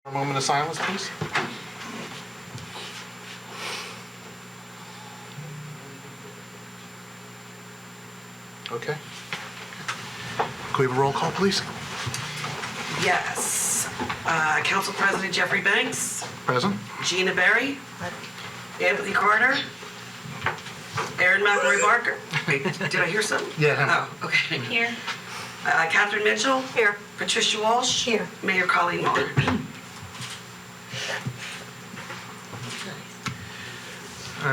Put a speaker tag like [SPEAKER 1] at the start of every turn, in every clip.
[SPEAKER 1] A moment of silence, please. Okay. Can we have a roll call, please?
[SPEAKER 2] Yes. Council President Jeffrey Banks,
[SPEAKER 1] Present.
[SPEAKER 2] Gina Berry, Anthony Carter, Aaron McElroy Barker. Wait, did I hear something?
[SPEAKER 1] Yeah, him.
[SPEAKER 2] Oh, okay.
[SPEAKER 3] Here.
[SPEAKER 2] Catherine Mitchell.
[SPEAKER 3] Here.
[SPEAKER 2] Patricia Walsh.
[SPEAKER 3] Here.
[SPEAKER 2] Mayor Colleen Muller.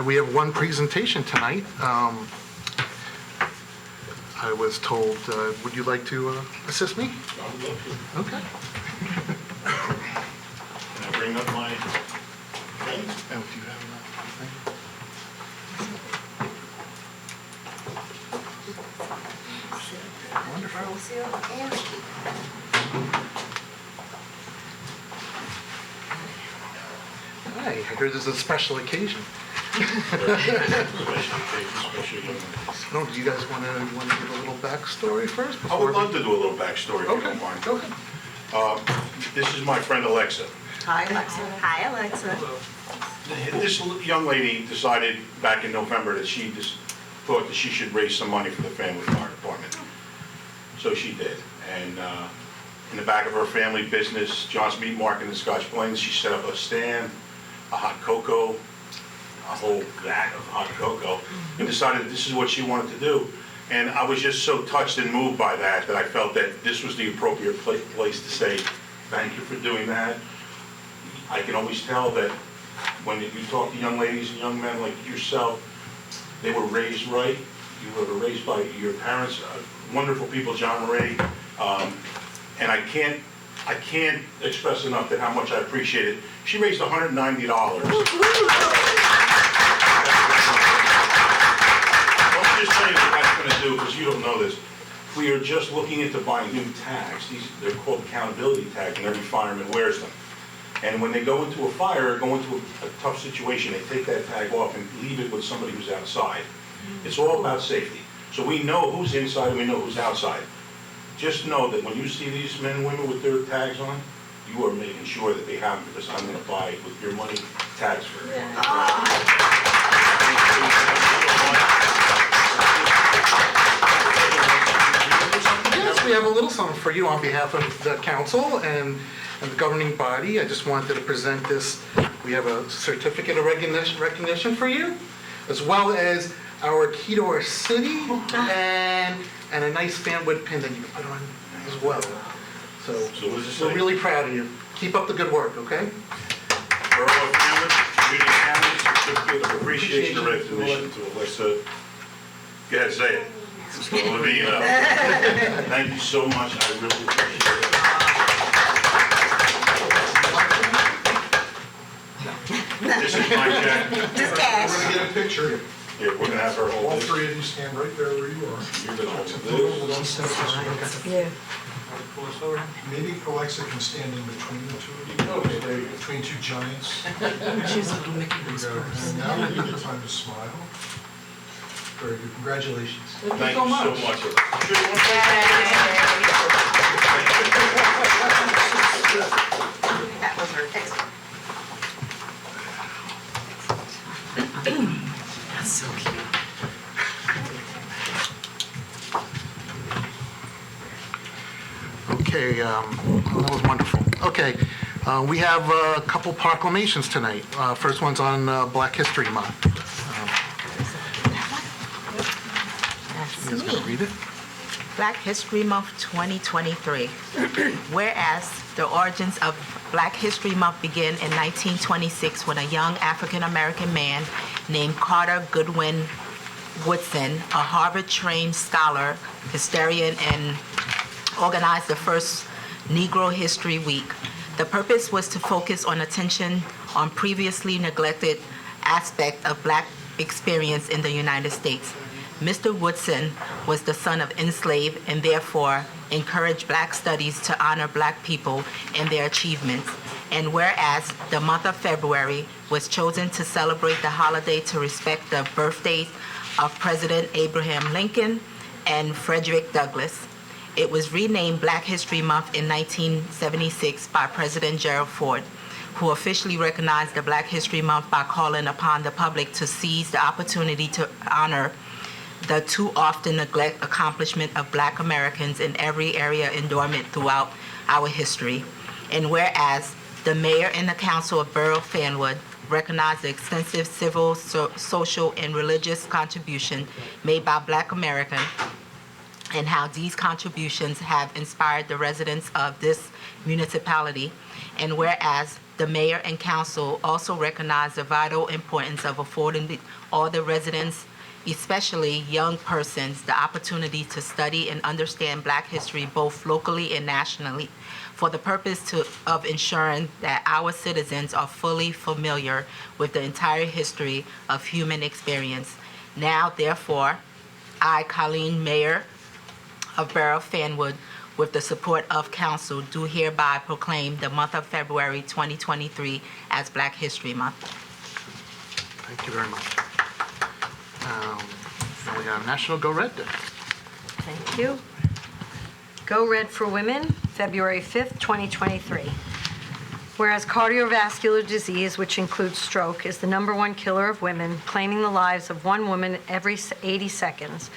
[SPEAKER 1] We have one presentation tonight. I was told, would you like to assist me? Okay.
[SPEAKER 4] Can I bring up my thing?
[SPEAKER 1] Oh, do you have enough? Hi, I heard this is a special occasion. No, do you guys want to give a little backstory first?
[SPEAKER 4] I would love to do a little backstory if you don't mind.
[SPEAKER 1] Go ahead.
[SPEAKER 4] This is my friend Alexa.
[SPEAKER 3] Hi, Alexa. Hi, Alexa.
[SPEAKER 4] This young lady decided back in November that she just thought that she should raise some money for the Fanwood Fire Department. So she did. And in the back of her family business, John's Meat Market in Scotch Plains, she set up a stand, a hot cocoa, a whole vat of hot cocoa, and decided that this is what she wanted to do. And I was just so touched and moved by that I felt that this was the appropriate place to say, thank you for doing that. I can always tell that when you talk to young ladies and young men like yourself, they were raised right. You were raised by your parents, wonderful people, John Ray. And I can't express enough that how much I appreciate it. She raised $190. I'll just tell you what that's going to do, because you don't know this. We are just looking into buying new tags. They're called accountability tags, and every fireman wears them. And when they go into a fire, go into a tough situation, they take that tag off and leave it with somebody who's outside. It's all about safety. So we know who's inside and we know who's outside. Just know that when you see these men and women with their tags on, you are making sure that they have them, because I'm going to buy with your money tags for them.
[SPEAKER 1] Yes, we have a little something for you on behalf of the council and the governing body. I just wanted to present this. We have a certificate of recognition for you, as well as our key to our city and a nice Fanwood pin that you can put on as well. So
[SPEAKER 4] what does it
[SPEAKER 1] we're
[SPEAKER 4] say?
[SPEAKER 1] really proud of you. Keep up the good work, okay?
[SPEAKER 4] Borough of Fanwood, Community County Certificate of Appreciation and Recognition to Alexa. Go ahead, say it. Olivia. Thank you so much. I really appreciate it. This is my jacket.
[SPEAKER 3] Just cash.
[SPEAKER 5] We're going to get a picture.
[SPEAKER 4] Yeah, we're gonna have her hold
[SPEAKER 5] All
[SPEAKER 4] this.
[SPEAKER 5] three of you stand right there where you are.
[SPEAKER 4] You're gonna hold this.
[SPEAKER 3] Yeah.
[SPEAKER 5] Maybe Alexa can stand in between the two of you.
[SPEAKER 4] Okay, there you go.
[SPEAKER 5] Between two giants.
[SPEAKER 2] She's a little Mickey
[SPEAKER 5] There you
[SPEAKER 2] Mouse
[SPEAKER 5] go.
[SPEAKER 2] purse.
[SPEAKER 5] And now we get the time to smile. Very good. Congratulations.
[SPEAKER 4] Thank you so much. Sure, you want to-
[SPEAKER 3] That was her. Excellent.
[SPEAKER 2] That's so cute.
[SPEAKER 1] Okay, that was wonderful. Okay, we have a couple proclamations tonight. First one's on Black History Month. You guys
[SPEAKER 6] That's
[SPEAKER 1] gonna
[SPEAKER 6] me.
[SPEAKER 1] read it?
[SPEAKER 6] Black History Month 2023. Whereas the origins of Black History Month begin in 1926 when a young African-American man named Carter Goodwin Woodson, a Harvard-trained scholar, historian, and organized the first Negro History Week. The purpose was to focus on attention on previously neglected aspects of Black experience in the United States. Mr. Woodson was the son of enslaved and therefore encouraged Black studies to honor Black people and their achievements. And whereas the month of February was chosen to celebrate the holiday to respect the birthdays of President Abraham Lincoln and Frederick Douglass. It was renamed Black History Month in 1976 by President Gerald Ford, who officially recognized the Black History Month by calling upon the public to seize the opportunity to honor the too often neglected accomplishment of Black Americans in every area endowment throughout our history. And whereas the mayor and the council of Borough Fanwood recognize the extensive civil, social, and religious contribution made by Black Americans and how these contributions have inspired the residents of this municipality. And whereas the mayor and council also recognize the vital importance of affording all the residents, especially young persons, the opportunity to study and understand Black history both locally and nationally for the purpose of ensuring that our citizens are fully familiar with the entire history of human experience. Now, therefore, I, Colleen, Mayor of Borough Fanwood, with the support of council, do hereby proclaim the month of February 2023 as Black History Month.
[SPEAKER 1] Thank you very much. Now we have National Go Red Day.
[SPEAKER 7] Thank you. Go Red for Women, February 5th, 2023. Whereas cardiovascular disease, which includes stroke, is the #1 killer of women, claiming the lives of one woman every 80 seconds.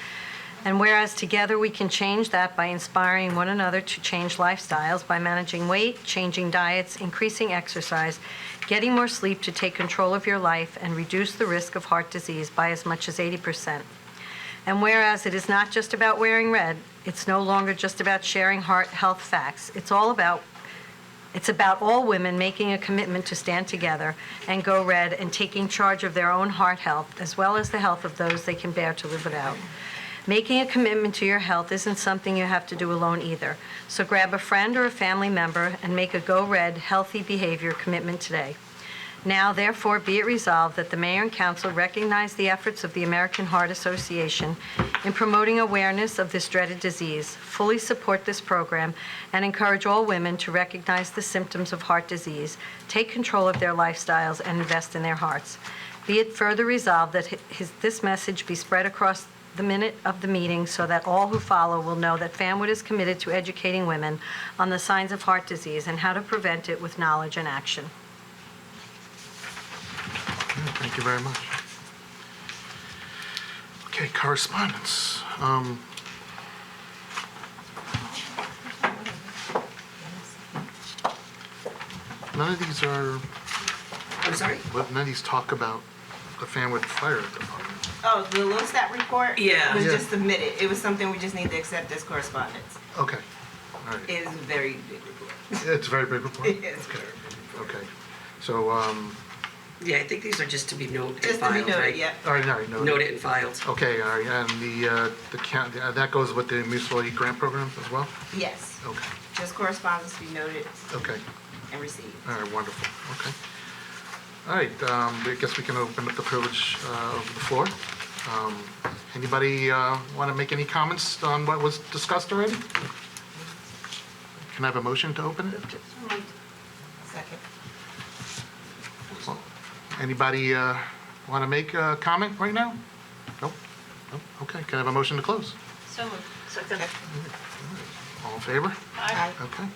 [SPEAKER 7] And whereas together we can change that by inspiring one another to change lifestyles, by managing weight, changing diets, increasing exercise, getting more sleep to take control of your life and reduce the risk of heart disease by as much as 80%. And whereas it is not just about wearing red, it's no longer just about sharing heart health facts. It's about all women making a commitment to stand together and go red and taking charge of their own heart health, as well as the health of those they can bear to live without. Making a commitment to your health isn't something you have to do alone either. So grab a friend or a family member and make a Go Red healthy behavior commitment today. Now, therefore, be it resolved that the Mayor and Council recognize the efforts of the American Heart Association in promoting awareness of this dreaded disease, fully support this program, and encourage all women to recognize the symptoms of heart disease, take control of their lifestyles, and invest in their hearts. Be it further resolved that this message be spread across the minute of the meeting so that all who follow will know that Fanwood is committed to educating women on the signs of heart disease and how to prevent it with knowledge and action.
[SPEAKER 1] Thank you very much. Okay, correspondence. None of these are,
[SPEAKER 2] I'm sorry?
[SPEAKER 1] none of these talk about the Fanwood Fire Department.
[SPEAKER 3] Oh, the LoStat report?
[SPEAKER 2] Yeah.
[SPEAKER 3] Was
[SPEAKER 1] Yeah.
[SPEAKER 3] just submitted. It was something we just need to accept as correspondence.
[SPEAKER 1] Okay, all right.
[SPEAKER 3] It is a very big report.
[SPEAKER 1] It's a very big report?
[SPEAKER 3] It is.
[SPEAKER 1] Okay, okay. So,
[SPEAKER 2] Yeah, I think these are just to be noted and
[SPEAKER 3] Just to be
[SPEAKER 2] filed,
[SPEAKER 3] noted,
[SPEAKER 2] right?
[SPEAKER 3] yeah.
[SPEAKER 1] all right, all right, no.
[SPEAKER 2] Noted and filed.
[SPEAKER 1] Okay, all right, and the count, that goes with the municipal aid grant program as well?
[SPEAKER 3] Yes.
[SPEAKER 1] Okay,
[SPEAKER 3] Just correspondence to be noted
[SPEAKER 1] okay,
[SPEAKER 3] and received.
[SPEAKER 1] all right, wonderful, okay. All right, I guess we can open up the privilege of the floor. Anybody want to make any comments on what was discussed already? Can I have a motion to open it?
[SPEAKER 3] Second.
[SPEAKER 1] Anybody want to make a comment right now? Nope, nope, okay, can I have a motion to close?
[SPEAKER 3] So moved. Second.
[SPEAKER 1] All in favor?
[SPEAKER 3] Aye.
[SPEAKER 1] Okay.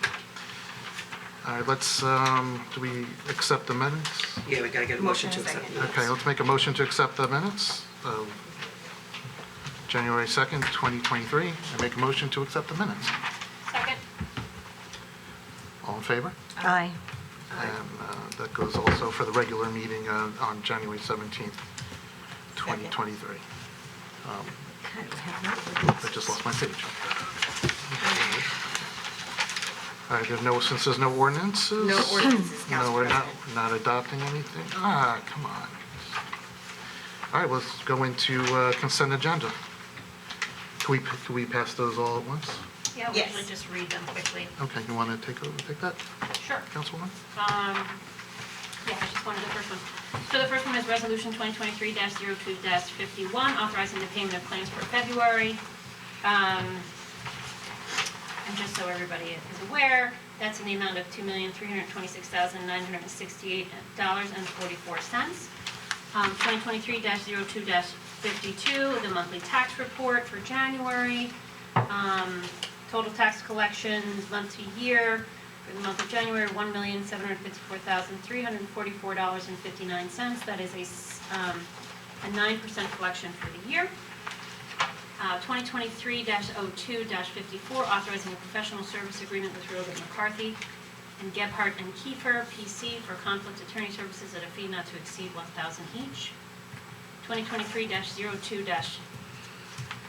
[SPEAKER 1] All right, let's, do we accept the minutes?
[SPEAKER 2] Yeah, we gotta get a motion to
[SPEAKER 3] Motion and
[SPEAKER 2] accept.
[SPEAKER 3] second.
[SPEAKER 1] Okay, let's make a motion to accept the minutes of January 2nd, 2023, and make a motion to accept the minutes.
[SPEAKER 8] Second.
[SPEAKER 1] All in favor?
[SPEAKER 7] Aye.
[SPEAKER 1] And that goes also for the regular meeting on January 17th, 2023. I just lost my page. All right, since there's no ordinances?
[SPEAKER 3] No ordinances,
[SPEAKER 1] No,
[SPEAKER 3] Council
[SPEAKER 1] we're
[SPEAKER 3] President.
[SPEAKER 1] not adopting anything? Ah, come on. All right, let's go into consent agenda. Can we pass those all at once?
[SPEAKER 8] Yeah, we
[SPEAKER 3] Yes.
[SPEAKER 8] usually just read them quickly.
[SPEAKER 1] Okay, you want to take that,
[SPEAKER 8] Sure.
[SPEAKER 1] Councilwoman?
[SPEAKER 8] Yeah, I just wanted the first one. So the first one is Resolution 2023-02-51, authorizing the payment of claims for February. And just so everybody is aware, that's in the amount of $2,326,968.44. 2023-02-52, the monthly tax report for January, Total tax collections month to year for the month of January, $1,754,344.59. That is a 9% collection for the year. 2023-02-54, authorizing a professional service agreement with Rogan McCarthy and Gebhardt and Kiefer, PC, for conflict attorney services at a fee not to exceed $1,000 each. 2023-02-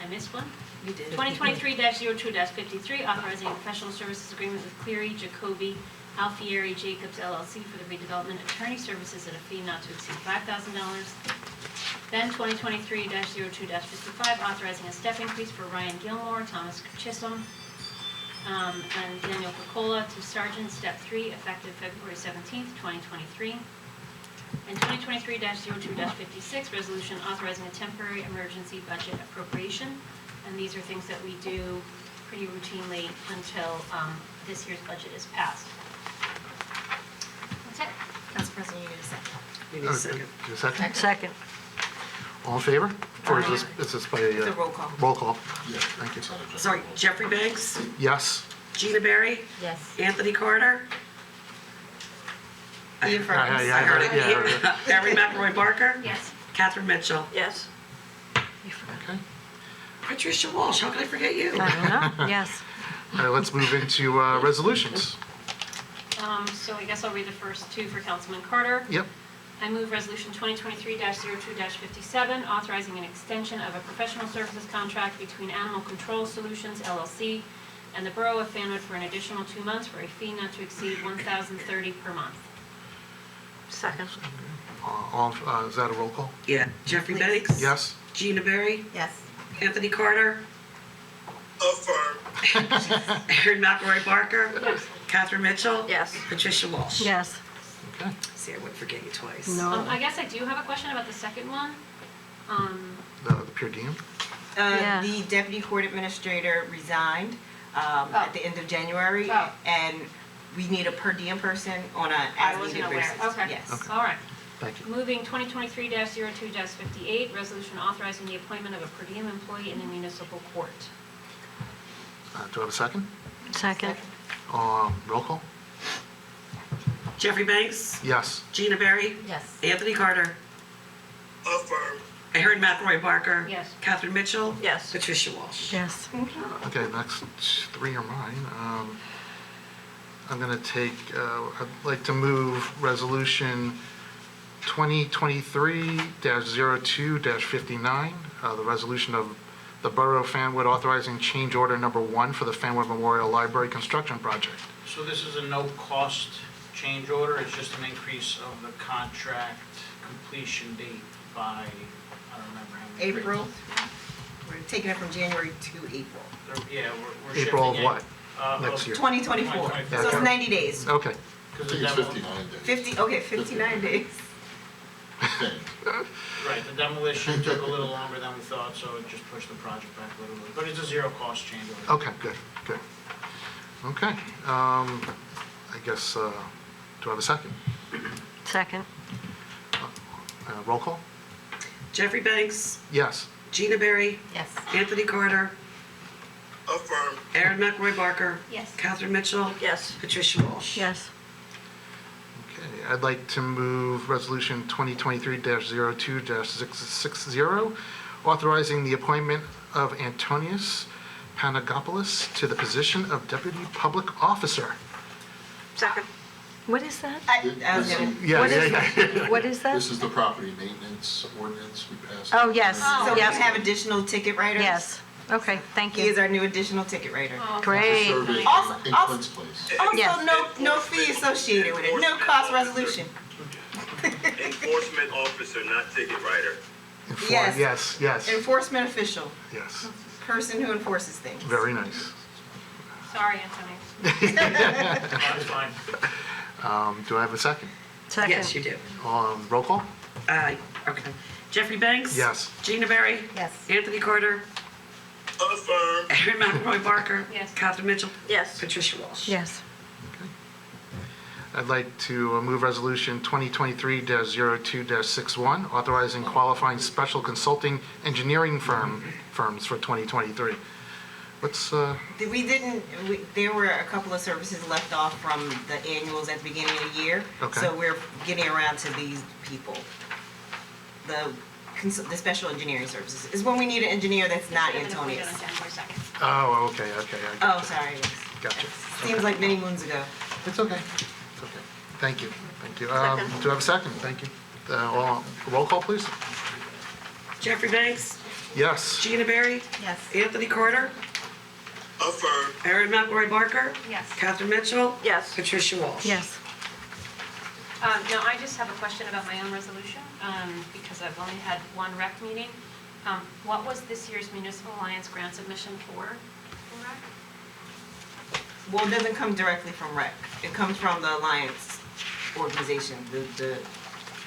[SPEAKER 8] I missed one?
[SPEAKER 3] You did.
[SPEAKER 8] 2023-02-53, authorizing a professional services agreement with Cleary, Jacoby, Alfieri, Jacobs LLC for the redevelopment attorney services at a fee not to exceed $5,000. Then 2023-02-55, authorizing a step increase for Ryan Gilmore, Thomas Chisholm, and Daniel Picola to sergeant, step 3, effective February 17th, 2023. And 2023-02-56, resolution authorizing a temporary emergency budget appropriation. And these are things that we do pretty routinely until this year's budget is passed. That's it.
[SPEAKER 3] Council President, you need a second.
[SPEAKER 2] You need a second.
[SPEAKER 1] A second?
[SPEAKER 7] Second.
[SPEAKER 1] All in favor? Or is this by
[SPEAKER 3] It's a roll call.
[SPEAKER 1] roll call?
[SPEAKER 5] Yeah.
[SPEAKER 1] Thank you.
[SPEAKER 2] Sorry, Jeffrey Banks,
[SPEAKER 1] Yes?
[SPEAKER 2] Gina Berry,
[SPEAKER 3] Yes.
[SPEAKER 2] Anthony Carter.
[SPEAKER 3] Ian
[SPEAKER 1] I
[SPEAKER 3] Ferguson.
[SPEAKER 1] I heard it, yeah, I heard it.
[SPEAKER 2] Erin McElroy Barker.
[SPEAKER 8] Yes.
[SPEAKER 2] Catherine Mitchell.
[SPEAKER 3] Yes.
[SPEAKER 1] Okay.
[SPEAKER 2] Patricia Walsh, how could I forget you?
[SPEAKER 7] I don't know. Yes.
[SPEAKER 1] All right, let's move into resolutions.
[SPEAKER 8] So I guess I'll read the first two for Councilman Carter.
[SPEAKER 1] Yep.
[SPEAKER 8] I move Resolution 2023-02-57, authorizing an extension of a professional services contract between Animal Control Solutions LLC and the Borough of Fanwood for an additional 2 months for a fee not to exceed $1,030 per month.
[SPEAKER 7] Second.
[SPEAKER 1] Is that a roll call?
[SPEAKER 2] Yeah, Jeffrey Banks.
[SPEAKER 1] Yes?
[SPEAKER 2] Gina Berry,
[SPEAKER 3] Yes.
[SPEAKER 2] Anthony Carter. Affirm. Erin McElroy Barker.
[SPEAKER 8] Yes.
[SPEAKER 2] Catherine Mitchell.
[SPEAKER 3] Yes.
[SPEAKER 2] Patricia Walsh.
[SPEAKER 7] Yes.
[SPEAKER 1] Okay.
[SPEAKER 2] See, I wouldn't forget you twice.
[SPEAKER 7] No.
[SPEAKER 8] I guess I do have a question about the second one.
[SPEAKER 1] The per diem?
[SPEAKER 7] Yeah.
[SPEAKER 3] The deputy court administrator resigned at the end of January,
[SPEAKER 8] Oh.
[SPEAKER 3] and we need a per diem person on a
[SPEAKER 8] I wasn't
[SPEAKER 3] as-needed
[SPEAKER 8] aware.
[SPEAKER 3] basis.
[SPEAKER 8] Okay.
[SPEAKER 3] Yes.
[SPEAKER 1] Okay.
[SPEAKER 8] All right.
[SPEAKER 1] Thank you.
[SPEAKER 8] Moving 2023-02-58, resolution authorizing the appointment of a per diem employee in the municipal court.
[SPEAKER 1] Do I have a second?
[SPEAKER 7] Second.
[SPEAKER 1] Roll call?
[SPEAKER 2] Jeffrey Banks,
[SPEAKER 1] Yes.
[SPEAKER 2] Gina Berry,
[SPEAKER 3] Yes.
[SPEAKER 2] Anthony Carter. Affirm. Erin McElroy Barker.
[SPEAKER 8] Yes.
[SPEAKER 2] Catherine Mitchell.
[SPEAKER 3] Yes.
[SPEAKER 2] Patricia Walsh.
[SPEAKER 7] Yes.
[SPEAKER 1] Okay, next three are mine. I'm going to take, I'd like to move Resolution 2023-02-59, the resolution of the Borough of Fanwood authorizing change order number 1 for the Fanwood Memorial Library construction project.
[SPEAKER 9] So this is a no-cost change order, it's just an increase of the contract completion date by, I don't remember how many.
[SPEAKER 3] April. We're taking it from January to April.
[SPEAKER 9] Yeah, we're shifting
[SPEAKER 1] April of
[SPEAKER 9] it,
[SPEAKER 1] what? Next year.
[SPEAKER 3] 2024.
[SPEAKER 9] 2024.
[SPEAKER 3] So it's 90 days.
[SPEAKER 1] Okay,
[SPEAKER 9] Because
[SPEAKER 5] I
[SPEAKER 9] the
[SPEAKER 5] think it's
[SPEAKER 9] demo,
[SPEAKER 5] 59 days.
[SPEAKER 3] 50, okay, 59 days.
[SPEAKER 9] right, the demolition took a little longer than we thought, so it just pushed the project back a little bit. But it's a zero-cost change order.
[SPEAKER 1] okay, good, good. Okay, I guess, do I have a second?
[SPEAKER 7] Second.
[SPEAKER 1] Roll call?
[SPEAKER 2] Jeffrey Banks,
[SPEAKER 1] Yes.
[SPEAKER 2] Gina Berry,
[SPEAKER 3] Yes.
[SPEAKER 2] Anthony Carter. Affirm. Erin McElroy Barker.
[SPEAKER 8] Yes.
[SPEAKER 2] Catherine Mitchell.
[SPEAKER 3] Yes.
[SPEAKER 2] Patricia Walsh.
[SPEAKER 7] Yes.
[SPEAKER 1] Okay, I'd like to move Resolution 2023-02-660, authorizing the appointment of Antonius Panagopoulos to the position of Deputy Public Officer.
[SPEAKER 3] Second.
[SPEAKER 7] What is that?
[SPEAKER 3] I was gonna,
[SPEAKER 1] Yeah,
[SPEAKER 7] What is
[SPEAKER 1] yeah, yeah.
[SPEAKER 7] What is that?
[SPEAKER 5] This is the property maintenance ordinance we passed.
[SPEAKER 7] Oh, yes.
[SPEAKER 3] so we
[SPEAKER 7] Yes.
[SPEAKER 3] have additional ticket writers?
[SPEAKER 7] Yes. Okay, thank
[SPEAKER 3] He is
[SPEAKER 7] you.
[SPEAKER 3] our new additional ticket writer.
[SPEAKER 8] Oh,
[SPEAKER 7] Great.
[SPEAKER 5] Survey
[SPEAKER 3] Also-
[SPEAKER 5] in
[SPEAKER 3] also-
[SPEAKER 5] Clint's place.
[SPEAKER 3] Also,
[SPEAKER 7] Yes.
[SPEAKER 3] no fee associated with it, no cost resolution.
[SPEAKER 10] Enforcement officer, not ticket writer.
[SPEAKER 3] Yes.
[SPEAKER 1] Yes, yes,
[SPEAKER 3] Enforcement official,
[SPEAKER 1] yes.
[SPEAKER 3] person who enforces things.
[SPEAKER 1] Very nice.
[SPEAKER 8] sorry, Anthony.
[SPEAKER 9] That's fine.
[SPEAKER 1] Do I have a second?
[SPEAKER 7] Second.
[SPEAKER 2] Yes, you do.
[SPEAKER 1] Roll call?
[SPEAKER 2] Okay. Jeffrey Banks.
[SPEAKER 1] Yes.
[SPEAKER 2] Gina Berry.
[SPEAKER 3] Yes.
[SPEAKER 2] Anthony Carter.
[SPEAKER 10] Affirm.
[SPEAKER 2] Erin McElroy Barker.
[SPEAKER 8] Yes.
[SPEAKER 2] Catherine Mitchell.
[SPEAKER 3] Yes.
[SPEAKER 2] Patricia Walsh.
[SPEAKER 7] Yes.
[SPEAKER 1] I'd like to move Resolution 2023-02-61, authorizing qualifying special consulting engineering firms for 2023.
[SPEAKER 3] There were a couple of services left off from the annuals at the beginning of the year.
[SPEAKER 1] Okay.
[SPEAKER 3] So we're getting around to these people. The special engineering services is when we need an engineer that's not
[SPEAKER 8] Wait a minute, wait
[SPEAKER 3] Antonius.
[SPEAKER 8] on 10 for a second.
[SPEAKER 1] Oh, okay, I
[SPEAKER 3] Oh,
[SPEAKER 1] got
[SPEAKER 3] sorry.
[SPEAKER 1] you. Gotcha.
[SPEAKER 3] Seems like many moons ago.
[SPEAKER 1] It's okay. It's okay. Thank you. Do I have a second? Thank you. Roll call, please.
[SPEAKER 2] Jeffrey Banks,
[SPEAKER 1] Yes.
[SPEAKER 2] Gina Berry,
[SPEAKER 3] Yes.
[SPEAKER 2] Anthony Carter,
[SPEAKER 10] Affirm.
[SPEAKER 2] Erin McElroy Barker,
[SPEAKER 8] Yes.
[SPEAKER 2] Catherine Mitchell,
[SPEAKER 7] Yes.
[SPEAKER 2] Patricia Walsh.
[SPEAKER 7] Yes.
[SPEAKER 8] Now, I just have a question about my own resolution, because I've only had one rec meeting. What was this year's Municipal Alliance grant submission for rec?
[SPEAKER 3] Well, it doesn't come directly from REC. It comes from the Alliance organization, the
[SPEAKER 8] It's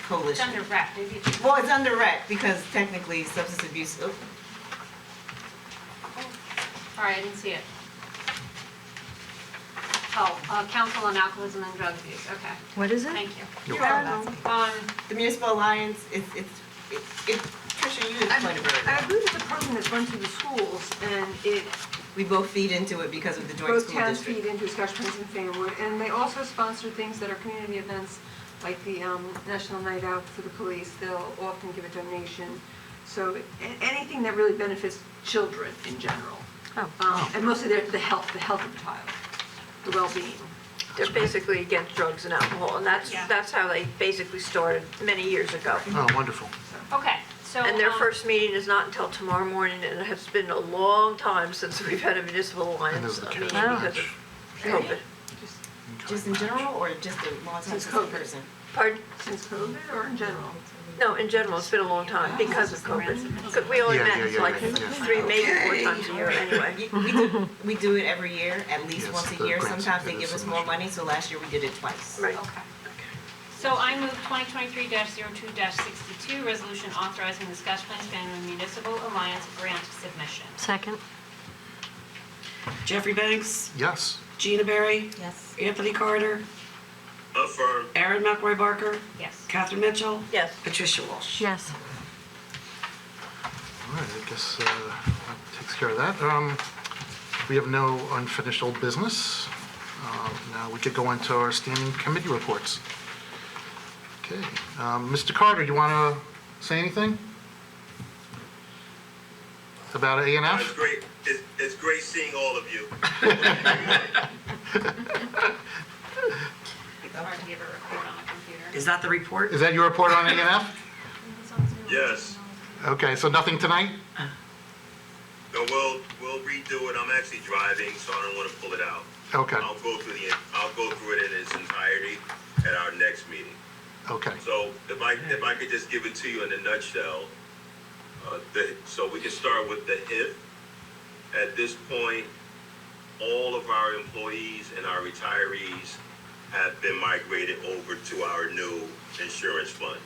[SPEAKER 3] coalition.
[SPEAKER 8] under rec, maybe it should.
[SPEAKER 3] Well, it's under REC because technically substance abuse.
[SPEAKER 8] All right, I didn't see it. Oh, Council on Alcoholism and Drug Abuse, okay,
[SPEAKER 7] What is it?
[SPEAKER 8] thank you.
[SPEAKER 3] You're welcome. The Municipal Alliance, Tricia, you explained it very
[SPEAKER 11] I
[SPEAKER 3] well.
[SPEAKER 11] believe it's a program that's run through the schools, and it,
[SPEAKER 3] We both feed into it because of the joint
[SPEAKER 11] both
[SPEAKER 3] school
[SPEAKER 11] towns
[SPEAKER 3] district.
[SPEAKER 11] feed into Scotch Plains and Fanwood, and they also sponsor things that are community events, like the National Night Out for the police. They'll often give a donation. So anything that really benefits children in general. And mostly the health of the child, the well-being.
[SPEAKER 12] They're basically against drugs and alcohol, and
[SPEAKER 8] Yeah.
[SPEAKER 12] that's how they basically started many years ago.
[SPEAKER 1] Oh, wonderful.
[SPEAKER 8] Okay, so.
[SPEAKER 12] And their first meeting is not until tomorrow morning, and it has been a long time since we've had a municipal alliance
[SPEAKER 1] the
[SPEAKER 12] meeting
[SPEAKER 1] county
[SPEAKER 12] because
[SPEAKER 1] match.
[SPEAKER 12] of COVID.
[SPEAKER 3] Just in general or just a long time
[SPEAKER 11] Since
[SPEAKER 3] since a
[SPEAKER 11] COVID.
[SPEAKER 3] person?
[SPEAKER 12] Pardon?
[SPEAKER 11] Since COVID or in general?
[SPEAKER 12] No, in general, it's been a long time because of COVID. Because we only met like 3, maybe 4 times a year anyway.
[SPEAKER 3] We do it every year, at least
[SPEAKER 1] Yes,
[SPEAKER 3] once a
[SPEAKER 1] the
[SPEAKER 3] year.
[SPEAKER 1] grants,
[SPEAKER 3] Sometimes they
[SPEAKER 1] it
[SPEAKER 3] give
[SPEAKER 1] is
[SPEAKER 3] us
[SPEAKER 1] so
[SPEAKER 3] more
[SPEAKER 1] much.
[SPEAKER 3] money, so last year we did it twice.
[SPEAKER 12] Right.
[SPEAKER 8] Okay. So I move 2023-02-62, resolution authorizing the Scotch Plains Family Municipal Alliance grant submission.
[SPEAKER 7] Second?
[SPEAKER 2] Jeffrey Banks,
[SPEAKER 1] Yes.
[SPEAKER 2] Gina Berry,
[SPEAKER 3] Yes.
[SPEAKER 2] Anthony Carter,
[SPEAKER 10] Affirm.
[SPEAKER 2] Erin McElroy Barker,
[SPEAKER 8] Yes.
[SPEAKER 2] Catherine Mitchell,
[SPEAKER 12] Yes.
[SPEAKER 2] Patricia Walsh.
[SPEAKER 7] Yes.
[SPEAKER 1] All right, I guess that takes care of that. We have no unfinished old business. Now we could go into our standing committee reports. Okay, Mr. Carter, you want to say anything about
[SPEAKER 10] It's
[SPEAKER 1] A&F?
[SPEAKER 10] great. It's great seeing all of you.
[SPEAKER 8] It's hard to give a report on a computer.
[SPEAKER 2] Is that the report?
[SPEAKER 1] Is that your report on A&F?
[SPEAKER 10] Yes.
[SPEAKER 1] Okay, so nothing tonight?
[SPEAKER 10] No, we'll redo it. I'm actually driving, so I don't want to pull it out.
[SPEAKER 1] Okay,
[SPEAKER 10] I'll go through it in its entirety at our next meeting.
[SPEAKER 1] okay.
[SPEAKER 10] So if I could just give it to you in a nutshell, so we can start with the HIF. At this point, all of our employees and our retirees have been migrated over to our new insurance fund.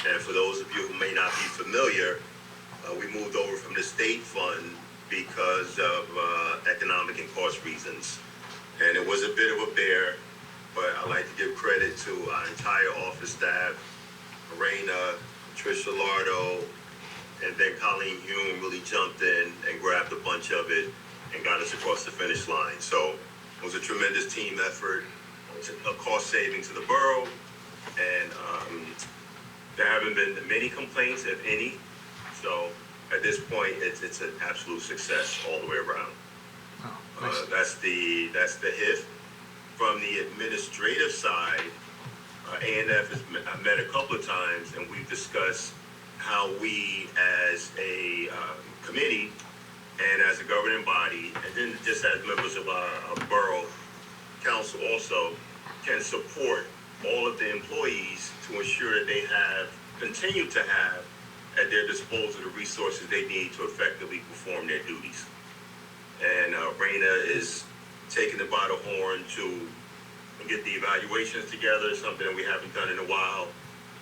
[SPEAKER 10] And for those of you who may not be familiar, we moved over from the state fund because of economic and cost reasons. And it was a bit of a bear, but I'd like to give credit to our entire office staff, Marina, Tricia Lardo, and then Colleen Hume really jumped in and grabbed a bunch of it and got us across the finish line. So it was a tremendous team effort. It's a cost saving to the borough, and there haven't been many complaints, if any. So at this point, it's an absolute success all the way around.
[SPEAKER 1] Oh, nice.
[SPEAKER 10] That's the HIF. From the administrative side, A&F has met a couple of times, and we've discussed how we as a committee and as a governing body, and then just as members of our borough council also, can support all of the employees to ensure that they continue to have at their disposal the resources they need to effectively perform their duties. And Raina is taking it by the horn to get the evaluations together, something that we haven't done in a while.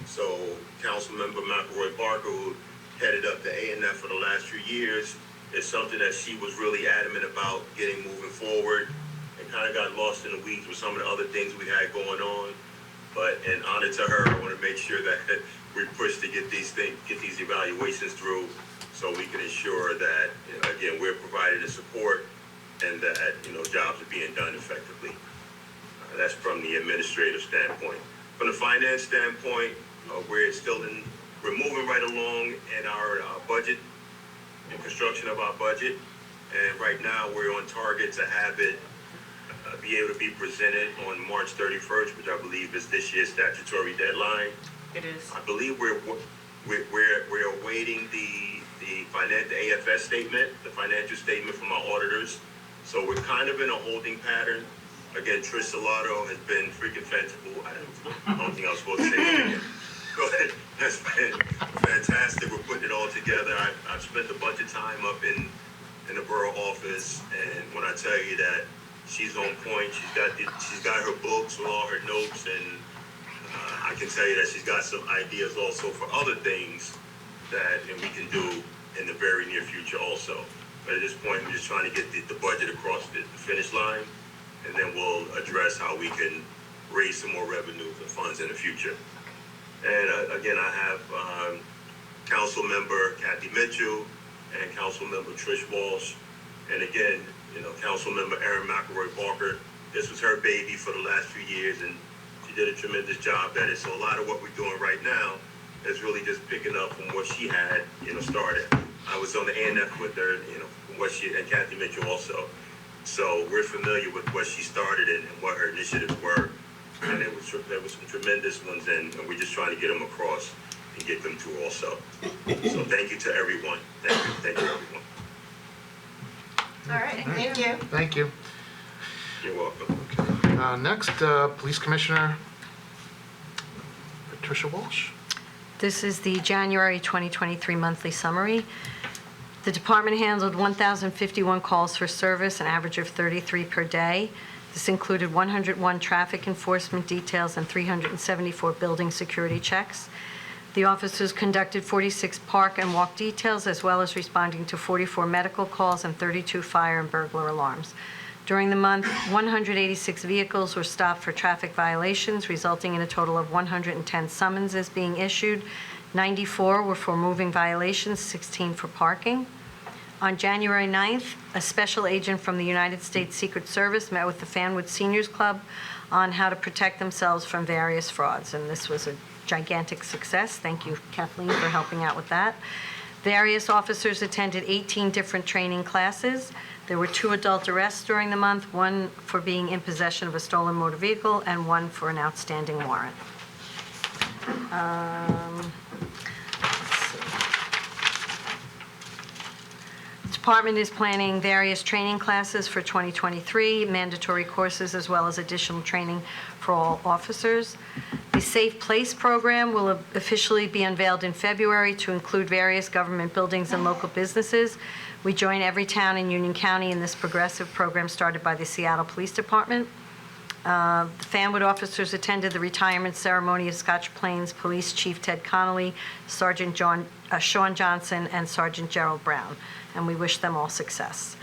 [SPEAKER 10] So Councilmember McElroy Barker, who headed up the A&F for the last few years, is something that she was really adamant about getting moving forward, and kind of got lost in the weeds with some of the other things we had going on. But in honor to her, I want to make sure that we push to get these evaluations through, so we can ensure that, again, we're providing the support and that, jobs are being done effectively. That's from the administrative standpoint. From the finance standpoint, we're moving right along in our budget and construction of our budget. And right now, we're on target to have it be able to be presented on March 31st, which I believe is this year's statutory deadline.
[SPEAKER 2] It is.
[SPEAKER 10] I believe we're awaiting the AFS statement, the financial statement from our auditors. So we're kind of in a holding pattern. Again, Trish Salato has been freaking fanciful. I don't think I was supposed to say that again. Go ahead. That's been fantastic. We're putting it all together. I've spent a bunch of time up in the borough office, and when I tell you that she's on point, she's got her books with all her notes, and I can tell you that she's got some ideas also for other things that we can do in the very near future also. But at this point, we're just trying to get the budget across the finish line, and then we'll address how we can raise some more revenues and funds in the future. And again, I have Council Member Kathy Mitchell and Council Member Trish Walsh, and again, Council Member Erin McElroy Barker. This was her baby for the last few years, and she did a tremendous job at it. So a lot of what we're doing right now is really just picking up from what she had, started. I was on the ANF with her, from what she, and Kathy Mitchell also. So we're familiar with what she started and what her initiatives were. And there was some tremendous ones, and we're just trying to get them across and get them through also. So thank you to everyone. Thank you everyone.
[SPEAKER 3] All right, thank you.
[SPEAKER 1] Thank you.
[SPEAKER 10] You're welcome.
[SPEAKER 1] Okay. Next, Police Commissioner Patricia Walsh.
[SPEAKER 7] This is the January 2023 monthly summary. The department handled 1,051 calls for service, an average of 33 per day. This included 101 traffic enforcement details and 374 building security checks. The officers conducted 46 park and walk details, as well as responding to 44 medical calls and 32 fire and burglar alarms. During the month, 186 vehicles were stopped for traffic violations, resulting in a total of 110 summonses being issued. 94 were for moving violations, 16 for parking. On January 9th, a special agent from the United States Secret Service met with the Fanwood Seniors Club on how to protect themselves from various frauds, and this was a gigantic success. Thank you, Kathleen, for helping out with that. Various officers attended 18 different training classes. There were 2 adult arrests during the month, 1 for being in possession of a stolen motor vehicle and 1 for an outstanding warrant. The department is planning various training classes for 2023, mandatory courses, as well as additional training for all officers. The Safe Place program will officially be unveiled in February to include various government buildings and local businesses. We join every town in Union County in this progressive program started by the Seattle Police Department. The Fanwood officers attended the retirement ceremony of Scotch Plains Police Chief Ted Connolly, Sergeant Sean Johnson, and Sergeant Gerald Brown, and we wish them all success.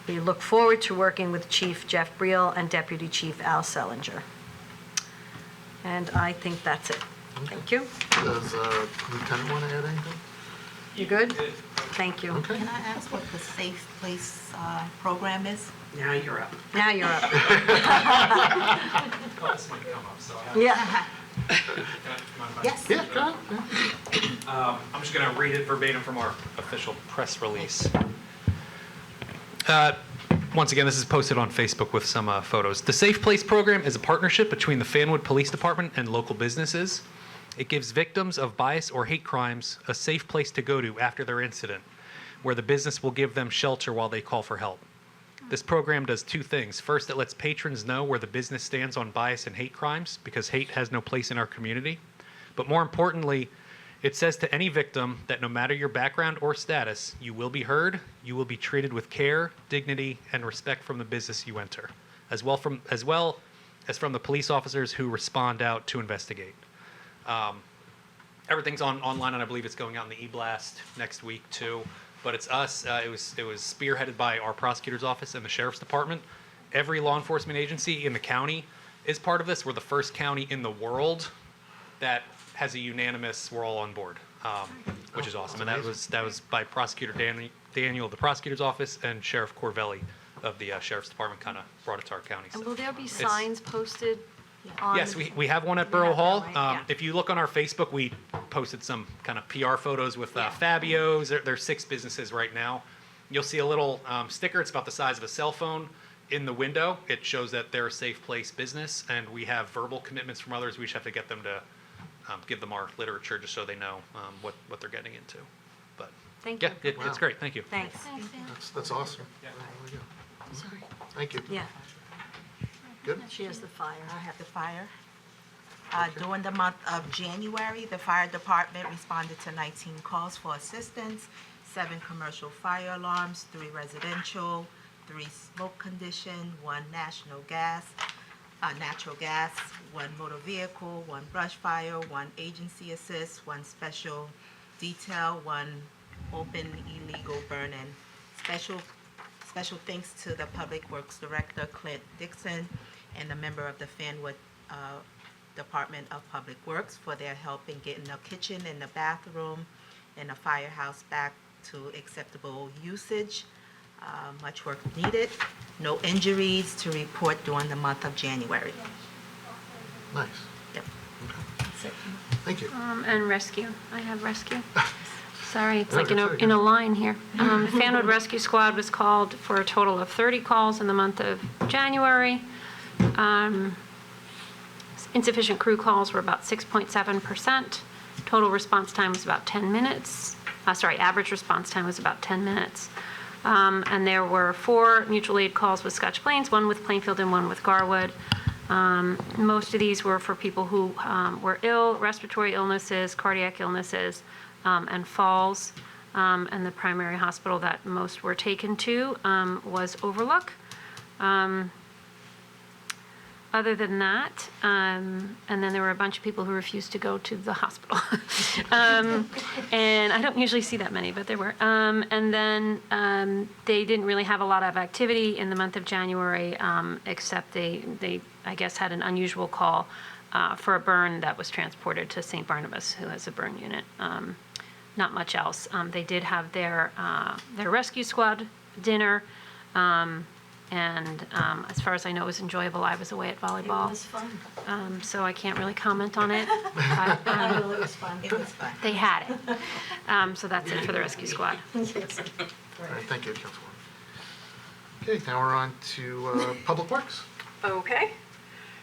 [SPEAKER 7] We look forward to working with Chief Jeff Briel and Deputy Chief Al Sellinger. And I think that's it. Thank you.
[SPEAKER 1] Does Lieutenant want to add anything?
[SPEAKER 7] You good? Thank you.
[SPEAKER 1] Okay.
[SPEAKER 6] Can I ask what the Safe Place program is?
[SPEAKER 2] Now you're up.
[SPEAKER 7] Now you're up.
[SPEAKER 13] Well, this might come up, so.
[SPEAKER 7] Yeah.
[SPEAKER 6] Yes.
[SPEAKER 1] Yeah, go ahead.
[SPEAKER 13] I'm just going to read it verbatim from our official press release. Once again, this is posted on Facebook with some photos. The Safe Place program is a partnership between the Fanwood Police Department and local businesses. It gives victims of bias or hate crimes a safe place to go to after their incident, where the business will give them shelter while they call for help. This program does 2 things. First, it lets patrons know where the business stands on bias and hate crimes, because hate has no place in our community. But more importantly, it says to any victim that no matter your background or status, you will be heard, you will be treated with care, dignity, and respect from the business you enter, as well as from the police officers who respond out to investigate. Everything's online, and I believe it's going out in the e-blast next week too. But it's us. It was spearheaded by our prosecutor's office and the sheriff's department. Every law enforcement agency in the county is part of this. We're the first county in the world that has a unanimous, we're all on board, which is awesome. And that was by Prosecutor Daniel of the prosecutor's office and Sheriff Corvelli of the sheriff's department kind of brought it to our county.
[SPEAKER 7] And
[SPEAKER 13] So
[SPEAKER 7] will there be
[SPEAKER 13] it's-
[SPEAKER 7] signs posted on?
[SPEAKER 13] Yes, we have one at Borough Hall.
[SPEAKER 7] Yeah.
[SPEAKER 13] If you look on our Facebook, we posted some kind of PR photos with Fabio's. There's 6 businesses right now. You'll see a little sticker. It's about the size of a cell phone in the window. It shows that they're a safe place business, and we have verbal commitments from others. We just have to get them to give them our literature just so they know what they're getting into. But
[SPEAKER 7] Thank
[SPEAKER 13] yeah,
[SPEAKER 7] you.
[SPEAKER 13] it's great. Thank you.
[SPEAKER 7] Thanks.
[SPEAKER 1] That's awesome.
[SPEAKER 7] Sorry.
[SPEAKER 1] Thank you.
[SPEAKER 7] Yeah,
[SPEAKER 1] Good.
[SPEAKER 7] she has the fire.
[SPEAKER 6] I have the fire. During the month of January, the fire department responded to 19 calls for assistance, 7 commercial fire alarms, 3 residential, 3 smoke condition, 1 natural gas, 1 motor vehicle, 1 brush fire, 1 agency assist, 1 special detail, 1 open illegal burn-in. Special thanks to the Public Works Director, Clint Dixon, and a member of the Fanwood Department of Public Works for their help in getting the kitchen and the bathroom and the firehouse back to acceptable usage. Much work needed. No injuries to report during the month of January.
[SPEAKER 1] Nice.
[SPEAKER 6] Yep.
[SPEAKER 1] Thank you.
[SPEAKER 14] And rescue. I have rescue. Sorry, it's
[SPEAKER 1] No,
[SPEAKER 14] like in
[SPEAKER 1] that's
[SPEAKER 14] a
[SPEAKER 1] okay.
[SPEAKER 14] line here. Fanwood Rescue Squad was called for a total of 30 calls in the month of January. Insufficient crew calls were about 6.7%. Total response time was about 10 minutes. Average response time was about 10 minutes. And there were 4 mutual aid calls with Scotch Plains, 1 with Plainfield and 1 with Garwood. Most of these were for people who were ill, respiratory illnesses, cardiac illnesses, and falls. And the primary hospital that most were taken to was Overlook. Other than that, and then there were a bunch of people who refused to go to the hospital. And I don't usually see that many, but there were. And then they didn't really have a lot of activity in the month of January, except they, I guess, had an unusual call for a burn that was transported to St. Barnabas, who has a burn unit. Not much else. They did have their rescue squad dinner. And as far as I know, it was enjoyable. I was away at volleyball.
[SPEAKER 3] It was fun.
[SPEAKER 14] So I can't really comment on it.
[SPEAKER 3] It was fun. It was fun.
[SPEAKER 14] They had it. So that's it for the rescue squad.
[SPEAKER 1] All right, thank you, Councilwoman. Okay, now we're on to Public Works.
[SPEAKER 12] Okay.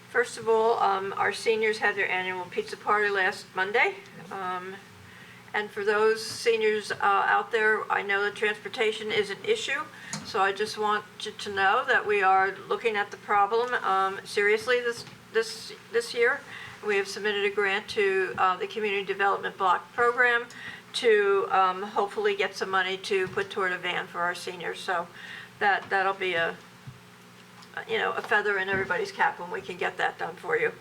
[SPEAKER 12] First of all, our seniors had their annual pizza party last Monday. And for those seniors out there, I know that transportation is an issue, so I just want you to know that we are looking at the problem seriously this year. We have submitted a grant to the Community Development Block Program to hopefully get some money to put toward a van for our seniors. So that'll be a feather in everybody's cap when we can get that done for you.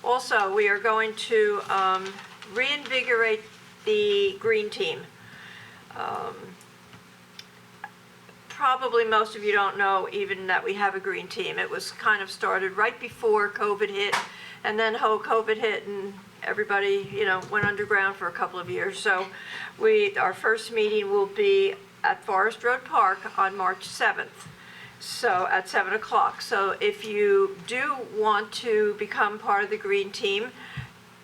[SPEAKER 12] Also, we are going to reinvigorate the green team. Probably most of you don't know even that we have a green team. It was kind of started right before COVID hit, and then COVID hit and everybody, went underground for a couple of years. So our first meeting will be at Forest Road Park on March 7th. So at 7 o'clock. So if you do want to become part of the green team,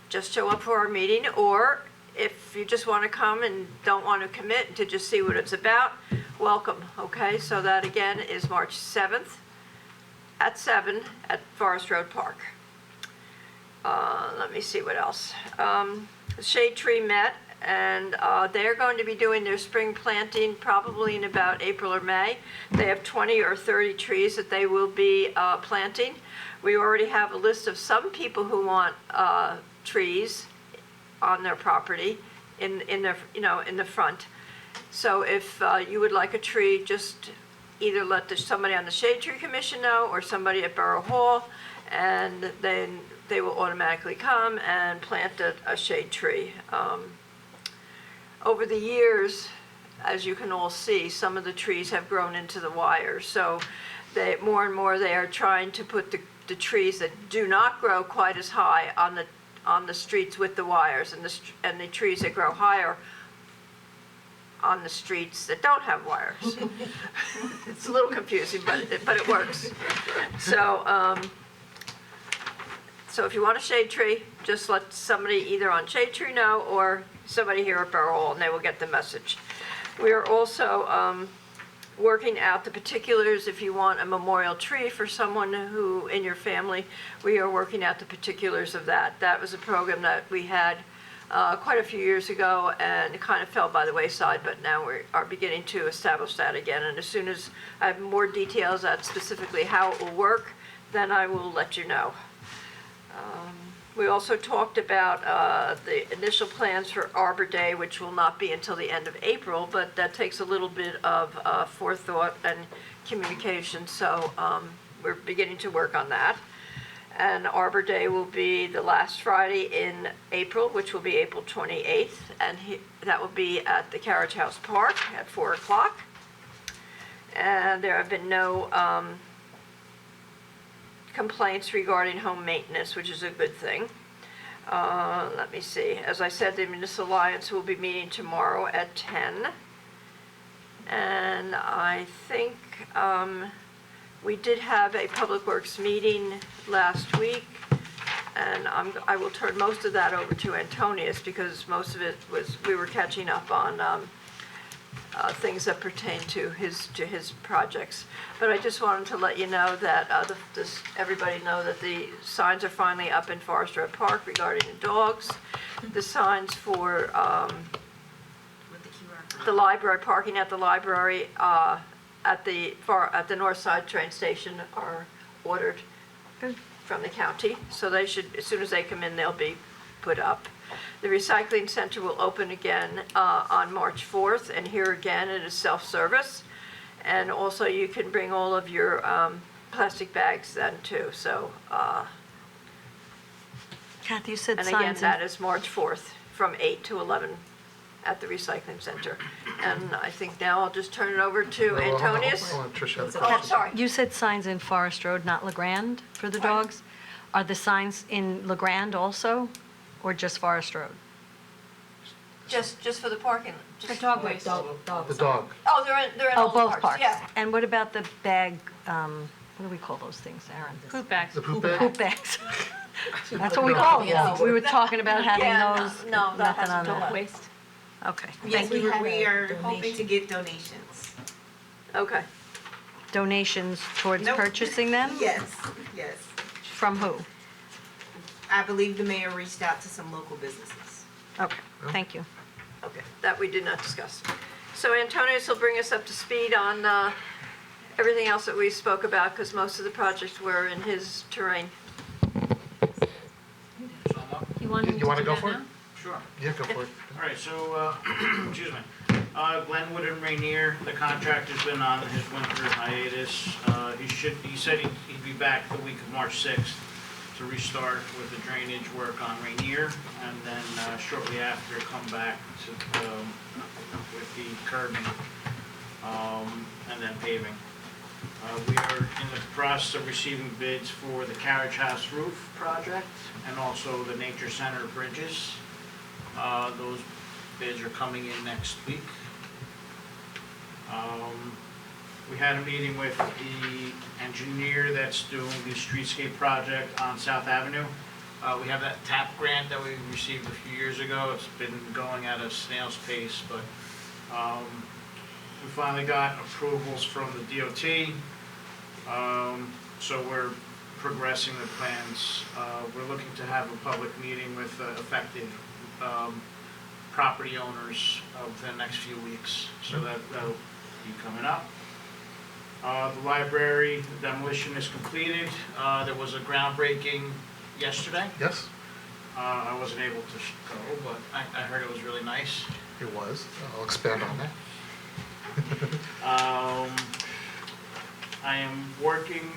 [SPEAKER 12] just show up for our meeting, or if you just want to come and don't want to commit to just see what it's about, welcome, okay? So that again is March 7th at 7 at Forest Road Park. Let me see what else. The Shade Tree met, and they're going to be doing their spring planting probably in about April or May. They have 20 or 30 trees that they will be planting. We already have a list of some people who want trees on their property in the front. So if you would like a tree, just either let somebody on the Shade Tree Commission know or somebody at Borough Hall, and then they will automatically come and plant a shade tree. Over the years, as you can all see, some of the trees have grown into the wire. So more and more they are trying to put the trees that do not grow quite as high on the streets with the wires, and the trees that grow higher on the streets that don't have wires. It's a little confusing, but it works. So, so if you want a shade tree, just let somebody either on Shade Tree know, or somebody here at Borough Hall, and they will get the message. We are also working out the particulars. If you want a memorial tree for someone who, in your family, we are working out the particulars of that. That was a program that we had quite a few years ago, and it kind of fell by the wayside, but now we are beginning to establish that again. And as soon as I have more details on specifically how it will work, then I will let you know. We also talked about the initial plans for Arbor Day, which will not be until the end of April, but that takes a little bit of forethought and communication, so we're beginning to work on that. And Arbor Day will be the last Friday in April, which will be April 28th, and that will be at the Carriage House Park at 4 o'clock. And there have been no complaints regarding home maintenance, which is a good thing. Let me see. As I said, the Municipal Alliance will be meeting tomorrow at 10. And I think we did have a Public Works meeting last week, and I will turn most of that over to Antonius, because most of it was, we were catching up on things that pertain to his projects. But I just wanted to let you know that, everybody know that the signs are finally up in Forest Road Park regarding the dogs. The signs for the library, parking at the library, at the North Side train station are ordered from the county. So they should, as soon as they come in, they'll be put up. The recycling center will open again on March 4th, and here again it is self-service. And also you can bring all of your plastic bags then too. So,
[SPEAKER 7] Kathy, you said
[SPEAKER 12] and
[SPEAKER 7] signs.
[SPEAKER 12] again, that is March 4th from 8 to 11 at the recycling center. And I think now I'll just turn it over to Antonius. Oh, sorry.
[SPEAKER 7] You said signs in Forest Road, not LeGrand, for the dogs? Are the signs in LeGrand also, or just Forest Road?
[SPEAKER 12] Just for the parking.
[SPEAKER 14] For dog waste.
[SPEAKER 1] The dog.
[SPEAKER 12] Oh, they're in all
[SPEAKER 7] both parks?
[SPEAKER 12] Yeah.
[SPEAKER 7] And what about the bag, what do we call those things, Aaron?
[SPEAKER 14] Poop bags.
[SPEAKER 1] The poop bag?
[SPEAKER 7] Poop bags. That's what we call them. We were talking about having
[SPEAKER 12] Yeah,
[SPEAKER 7] those,
[SPEAKER 12] no, that
[SPEAKER 7] nothing on
[SPEAKER 12] hasn't
[SPEAKER 7] that.
[SPEAKER 14] Waste.
[SPEAKER 7] Okay.
[SPEAKER 6] Yes, we are hoping donation. to get donations.
[SPEAKER 12] Okay.
[SPEAKER 7] Donations towards
[SPEAKER 6] Nope.
[SPEAKER 7] purchasing them?
[SPEAKER 6] Yes, yes.
[SPEAKER 7] From who?
[SPEAKER 6] I believe the mayor reached out to some local businesses.
[SPEAKER 7] Okay, thank you.
[SPEAKER 12] Okay, that we did not discuss. So Antonius will bring us up to speed on everything else that we spoke about, because most of the projects were in his terrain.
[SPEAKER 14] You want
[SPEAKER 1] You want to
[SPEAKER 14] do
[SPEAKER 1] go
[SPEAKER 14] that
[SPEAKER 1] for it?
[SPEAKER 14] now?
[SPEAKER 9] Sure.
[SPEAKER 1] Yeah, go for it.
[SPEAKER 9] All right, so, excuse me. Glenwood and Rainier, the contractor's been on his winter hiatus. He said he'd be back the week of March 6th to restart with the drainage work on Rainier, and then shortly after come back to, with the curbing, and then paving. We are in the process of receiving bids for the Carriage House roof project and also the Nature Center bridges. Those bids are coming in next week. We had a meeting with the engineer that's doing the streetscape project on South Avenue. We have that TAP grant that we received a few years ago. It's been going at a snail's pace, but we finally got approvals from the DOT. So we're progressing the plans. We're looking to have a public meeting with affected property owners within the next few weeks. So that'll be coming up. The library demolition is completed. There was a groundbreaking yesterday.
[SPEAKER 1] Yes,
[SPEAKER 9] I wasn't able to go, but I heard it was really nice.
[SPEAKER 1] it was. I'll expand on that.
[SPEAKER 9] I am working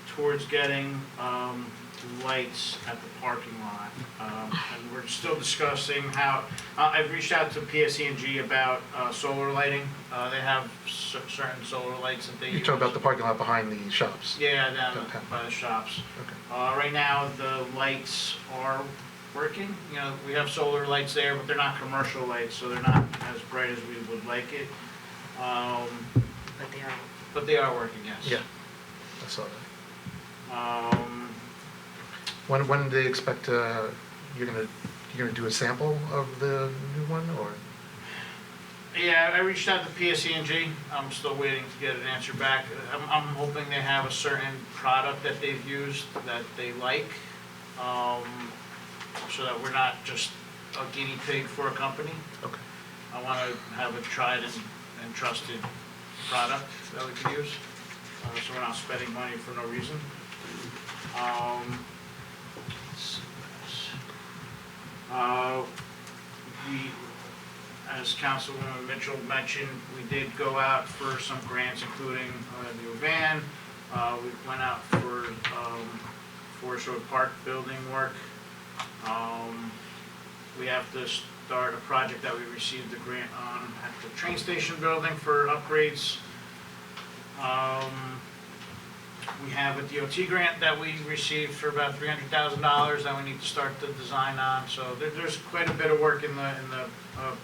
[SPEAKER 9] towards getting the lights at the parking lot. And we're still discussing how, I've reached out to PSE&G about solar lighting. They have certain solar lights that they
[SPEAKER 1] You're
[SPEAKER 9] use.
[SPEAKER 1] talking about the parking lot behind the shops?
[SPEAKER 9] Yeah, down
[SPEAKER 1] Okay.
[SPEAKER 9] by the shops.
[SPEAKER 1] Okay.
[SPEAKER 9] Right now, the lights are working. You know, we have solar lights there, but they're not commercial lights, so they're not as bright as we would like it.
[SPEAKER 3] But they are.
[SPEAKER 9] But they are working, yes.
[SPEAKER 1] Yeah, I saw that.
[SPEAKER 9] Um,
[SPEAKER 1] When do they expect, you're gonna do a sample of the new one, or?
[SPEAKER 9] Yeah, I reached out to PSE&G. I'm still waiting to get an answer back. I'm hoping they have a certain product that they've used that they like, so that we're not just a guinea pig for a company.
[SPEAKER 1] Okay.
[SPEAKER 9] I want to have a tried and trusted product that we can use, so we're not spending money for no reason. We, as Councilwoman Mitchell mentioned, we did go out for some grants, including a new van. We went out for Forest Road Park building work. We have to start a project that we received a grant on at the train station building for upgrades. We have a DOT grant that we received for about $300,000 that we need to start the design on. So there's quite a bit of work in the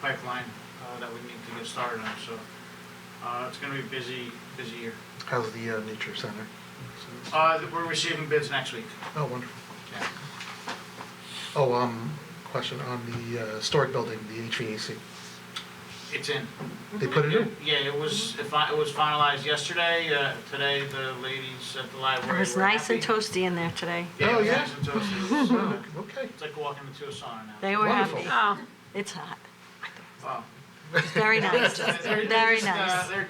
[SPEAKER 9] pipeline that we need to get started on. So it's going to be a busy year.
[SPEAKER 1] How's the nature center?
[SPEAKER 9] We're receiving bids next week.
[SPEAKER 1] Oh, wonderful.
[SPEAKER 9] Yeah.
[SPEAKER 1] Oh, question on the historic building, the HVAC.
[SPEAKER 9] It's in.
[SPEAKER 1] They put it in?
[SPEAKER 9] Yeah, it was finalized yesterday. Today, the ladies at the library
[SPEAKER 7] It was
[SPEAKER 9] were
[SPEAKER 7] nice and
[SPEAKER 9] happy.
[SPEAKER 7] toasty in there today.
[SPEAKER 9] Yeah,
[SPEAKER 1] Oh,
[SPEAKER 9] it was
[SPEAKER 1] yeah?
[SPEAKER 9] nice and toasty.
[SPEAKER 1] Oh, okay.
[SPEAKER 9] It's like walking into a sauna now.
[SPEAKER 7] They were
[SPEAKER 1] Wonderful.
[SPEAKER 7] happy.
[SPEAKER 14] Oh,
[SPEAKER 7] It's hot.
[SPEAKER 9] Wow.
[SPEAKER 7] It's very nice.
[SPEAKER 9] They're
[SPEAKER 7] Very
[SPEAKER 9] just,
[SPEAKER 7] nice.
[SPEAKER 9] they're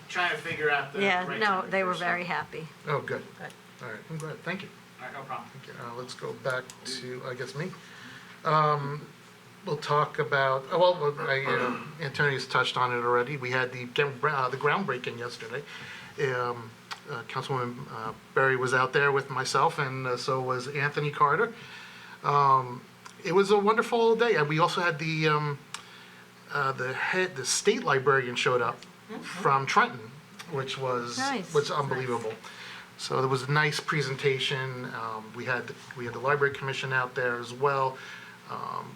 [SPEAKER 9] trying to figure out the
[SPEAKER 7] Yeah,
[SPEAKER 9] right
[SPEAKER 7] no,
[SPEAKER 9] time
[SPEAKER 7] they
[SPEAKER 9] to
[SPEAKER 7] were
[SPEAKER 9] do
[SPEAKER 7] very
[SPEAKER 9] so.
[SPEAKER 7] happy.
[SPEAKER 1] Oh, good. All right, I'm glad. Thank you.
[SPEAKER 9] All right, no problem.
[SPEAKER 1] Thank you. Let's go back to, I guess, me. We'll talk about, Antonio's touched on it already. We had the groundbreaking yesterday. Councilwoman Berry was out there with myself, and so was Anthony Carter. It was a wonderful day. And we also had the state librarian showed up from Trenton, which was
[SPEAKER 7] Nice.
[SPEAKER 1] unbelievable. So there was a nice presentation. We had the library commission out there as well.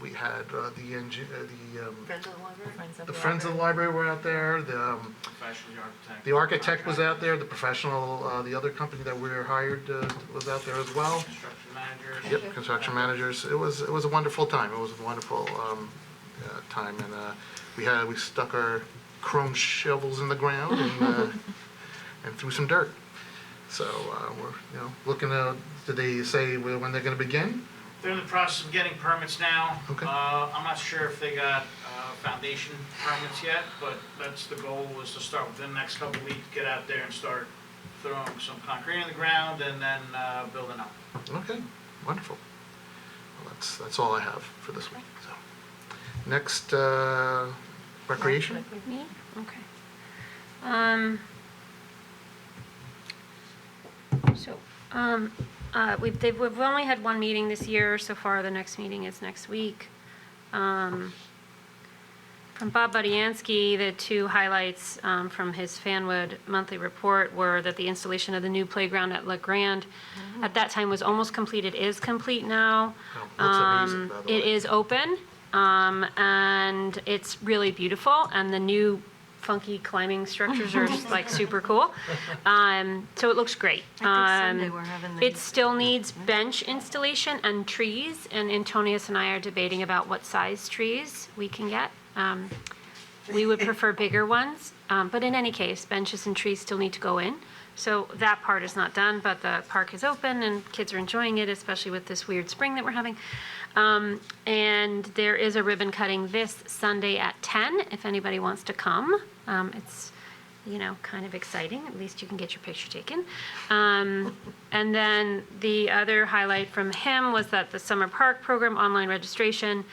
[SPEAKER 1] We had the Friends of the Library were out there.
[SPEAKER 9] Professional architect.
[SPEAKER 1] The architect was out there. The professional, the other company that we were hired was out there as well.
[SPEAKER 9] Construction managers.
[SPEAKER 1] Yep, construction managers. It was a wonderful time. It was a wonderful time, and we stuck our chrome shovels in the ground and threw some dirt. So we're looking at. Did they say when they're going to begin?
[SPEAKER 9] They're in the process of getting permits now.
[SPEAKER 1] Okay.
[SPEAKER 9] I'm not sure if they got foundation permits yet, but that's the goal, was to start within the next couple of weeks, get out there and start throwing some concrete in the ground and then building up.
[SPEAKER 1] Okay, wonderful. Well, that's all I have for this week. So, next, recreation.
[SPEAKER 14] me? Okay. We've only had one meeting this year so far. The next meeting is next week. From Bob Budiansky, the two highlights from his Fanwood monthly report were that the installation of the new playground at La Grande at that time was almost complete. It is complete now.
[SPEAKER 1] Oh, looks amazing, by the
[SPEAKER 14] It
[SPEAKER 1] way.
[SPEAKER 14] is open, and it's really beautiful, and the new funky climbing structures are just, like super cool. So it looks great.
[SPEAKER 7] I think Sunday we're having the.
[SPEAKER 14] It still needs bench installation and trees, and Antonius and I are debating about what size trees we can get. We would prefer bigger ones, but in any case, benches and trees still need to go in. So that part is not done, but the park is open and kids are enjoying it, especially with this weird spring that we're having. And there is a ribbon cutting this Sunday at 10, if anybody wants to come. It's, kind of exciting. At least you can get your picture taken. And then the other highlight from him was that the Summer Park Program online registration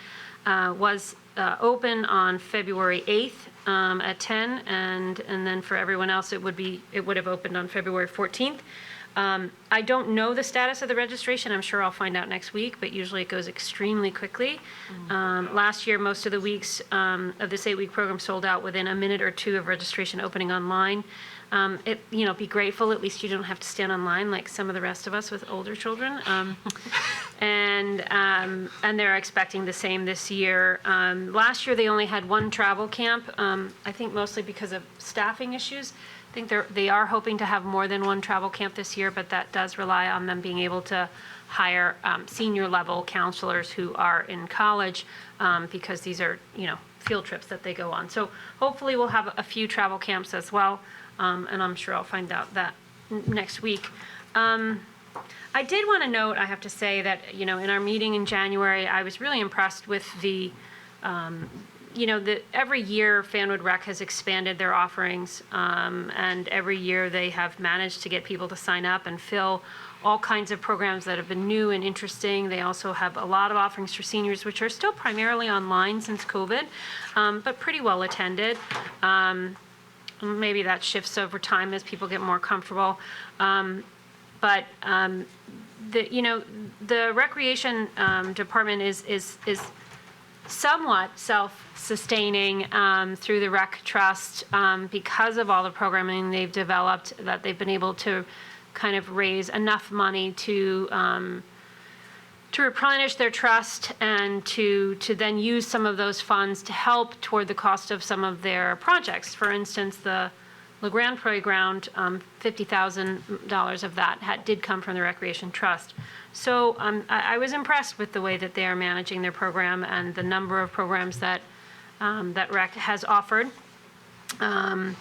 [SPEAKER 14] was open on February 8th at 10, and then for everyone else, it would have opened on February 14th. I don't know the status of the registration. I'm sure I'll find out next week, but usually it goes extremely quickly. Last year, most of the weeks of this 8-week program sold out within a minute or two of registration opening online. Be grateful, at least you don't have to stand online like some of the rest of us with older children. And they're expecting the same this year. Last year, they only had one travel camp, I think mostly because of staffing issues. I think they are hoping to have more than one travel camp this year, but that does rely on them being able to hire senior level counselors who are in college, because these are, field trips that they go on. So hopefully we'll have a few travel camps as well, and I'm sure I'll find out that next week. I did want to note, I have to say that, in our meeting in January, I was really impressed with the every year Fanwood Rec has expanded their offerings, and every year they have managed to get people to sign up and fill all kinds of programs that have been new and interesting. They also have a lot of offerings for seniors, which are still primarily online since COVID, but pretty well attended. Maybe that shifts over time as people get more comfortable. But the recreation department is somewhat self-sustaining through the Rec Trust because of all the programming they've developed, that they've been able to kind of raise enough money to replenish their trust and to then use some of those funds to help toward the cost of some of their projects. For instance, the LeGrand Playground, $50,000 of that did come from the Recreation Trust. So I was impressed with the way that they are managing their program and the number of programs that Rec has offered. So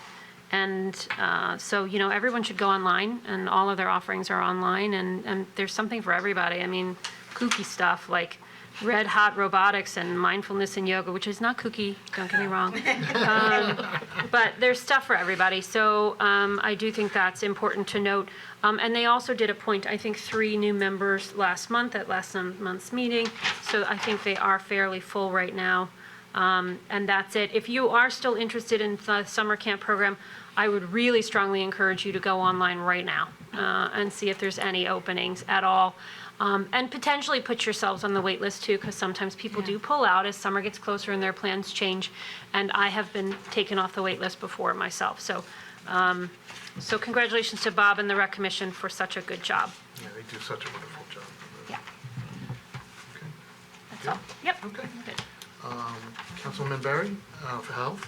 [SPEAKER 14] everyone should go online, and all of their offerings are online, and there's something for everybody. I mean, kooky stuff like red hot robotics and mindfulness and yoga, which is not kooky, don't get me wrong. But there's stuff for everybody. So I do think that's important to note. And they also did appoint, I think, 3 new members last month at last month's meeting. So I think they are fairly full right now. And that's it. If you are still interested in the summer camp program, I would really strongly encourage you to go online right now and see if there's any openings at all. And potentially put yourselves on the wait list too, because sometimes people do pull out as summer gets closer and their plans change. And I have been taken off the wait list before myself. So, so congratulations to Bob and the Rec Commission for such a good job.
[SPEAKER 1] Yeah, they do such a wonderful job.
[SPEAKER 14] Yeah.
[SPEAKER 1] Okay.
[SPEAKER 14] That's all. Yep.
[SPEAKER 1] Okay.
[SPEAKER 14] Good.
[SPEAKER 1] Councilwoman Berry, for health?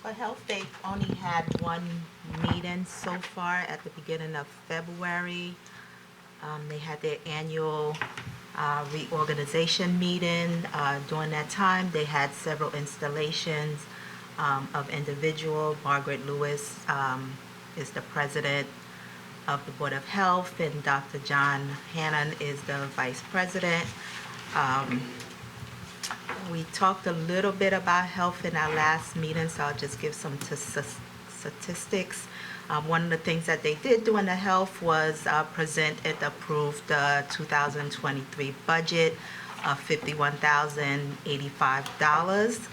[SPEAKER 6] For health, they've only had one meeting so far at the beginning of February. They had their annual reorganization meeting. During that time, they had several installations of individual. Margaret Lewis is the president of the Board of Health, and Dr. John Hannon is the vice president. We talked a little bit about health in our last meeting, so I'll just give some statistics. One of the things that they did during the health was present and approve the 2023 budget of $51,085.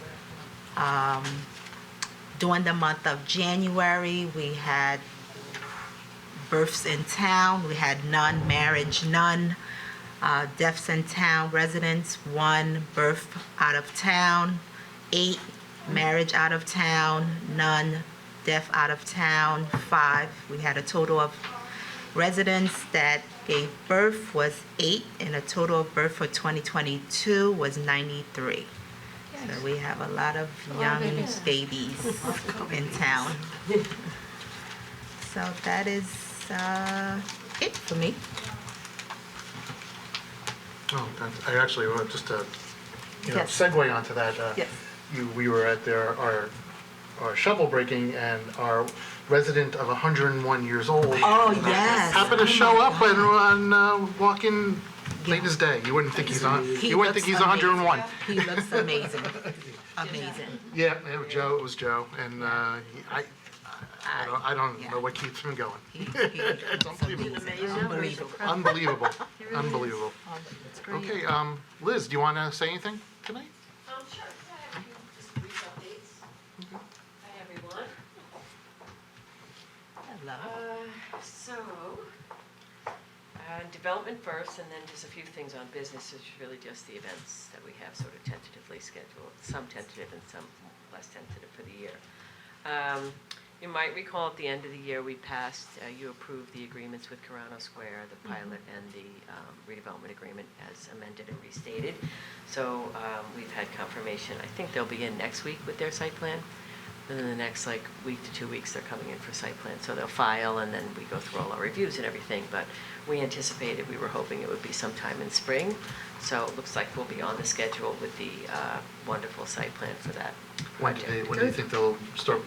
[SPEAKER 6] During the month of January, we had births in town. We had none, marriage, none. Deaths in town, residents, 1, birth out of town, 8, marriage out of town, none, death out of town, 5. We had a total of residents that gave birth was 8, and a total of birth for 2022 was 93. So we have a lot of young babies in town. So that is it for me.
[SPEAKER 1] Oh, I actually want just to,
[SPEAKER 6] Yes.
[SPEAKER 1] segue onto that.
[SPEAKER 6] Yes.
[SPEAKER 1] We were at our shovel breaking, and our resident of 101 years old.
[SPEAKER 6] Oh, yes.
[SPEAKER 1] Happened to show up and walking late as day. You wouldn't think he's on. You wouldn't think he's 101.
[SPEAKER 6] He looks amazing. Amazing.
[SPEAKER 1] Yeah, it was Joe, and I don't know what keeps him going. It's unbelievable. Unbelievable. Unbelievable. Okay, Liz, do you want to say anything tonight?
[SPEAKER 15] Sure. Just brief updates. Hi, everyone.
[SPEAKER 6] Love it.
[SPEAKER 15] Development first, and then just a few things on business, which is really just the events that we have sort of tentatively scheduled, some tentative and some less tentative for the year. You might recall at the end of the year, we passed, you approved the agreements with Carano Square, the pilot and the redevelopment agreement as amended and restated. So we've had confirmation. I think they'll begin next week with their site plan. And then the next week to 2 weeks, they're coming in for site plan. So they'll file, and then we go through all our reviews and everything. But we anticipated, we were hoping it would be sometime in spring. So it looks like we'll be on the schedule with the wonderful site plan for that project.
[SPEAKER 1] When do you think they'll start